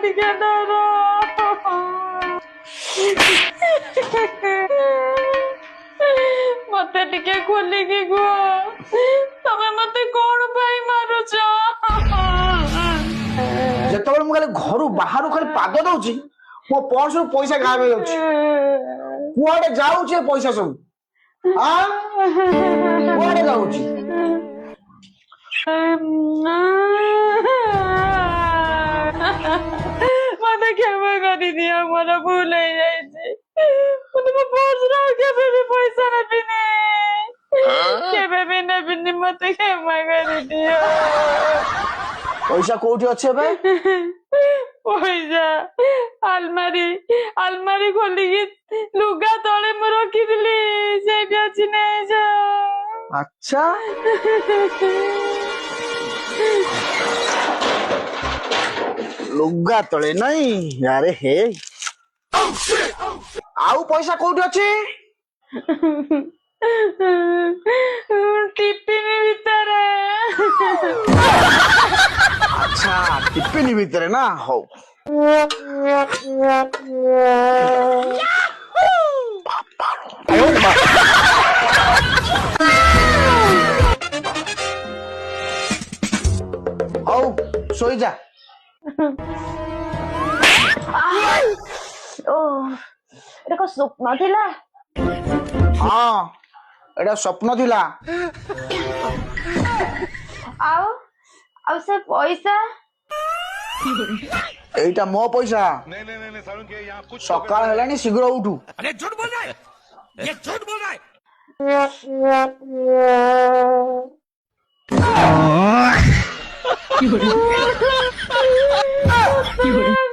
ଟିକେ ଧର। ମତେ ଟିକେ ଖୋଲିକି କୁହ, ତମେ ମତେ କଣ ପାଇଁ ମାରୁଛ? ଯେତେବେଳେ ମୁଁ ଖାଲି ଘରୁ ବାହାରୁ ଖାଲି ପାଦ ଦଉଛି ମୋ ପର୍ସରୁ ପଇସା ଗାୟବ ହେଇଯାଉଛି। କୁଆଡେ ଯାଉଛି ଏ ପଇସା ସବୁ? କୁଆଡେ ଯାଉଛି? ମତେ କ୍ଷମା କରିଦିଅ, ମୋର ଭୁଲ ହେଇଯାଇଛି। ମୁଁ ତମ ପର୍ସରୁ ଆଉ କେବେ ବି ପଇସା ନେବିନି, କେବେ ବି ନେବିନି। ମତେ କ୍ଷମା କରିଦିଅ। ପଇସା କୋଉଠି ଅଛି ଏବେ? ପଇସା ଆଲମାରି ଖୋଲିକି ଲୁଗା ତଳେ ମୁଁ ରଖିଥିଲି, ସେଇଠି ଅଛି, ନେଇଯାଅ। ଆଚ୍ଛା, ଲୁଗା ତଳେ ନାଇଁ? ଆରେ ହେ, ଆଉ ପଇସା କୋଉଠି ଅଛି? ଟିଫିନ ଭିତରେ। ଆଚ୍ଛା, ଟିଫିନ ଭିତରେ ନା? ହଉ। ହଉ, ଶୋଇଯା। ଓ, ଏଟା କଣ ସ୍ୱପ୍ନ ଥିଲା? ହଁ, ଏଟା ସ୍ୱପ୍ନ ଥିଲା। ଆଉ ସେ ପଇସା? এইটা ମୋ ପଇସା। ସକାଳ ହେଲାଣି, ଶୀଘ୍ର ଉଠୁ।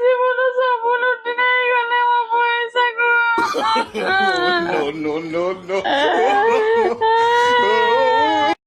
ଜୀବନ ସବୁ ଲୁଟି ନେଇଗଲେ ମୋ ପଇସାକୁ।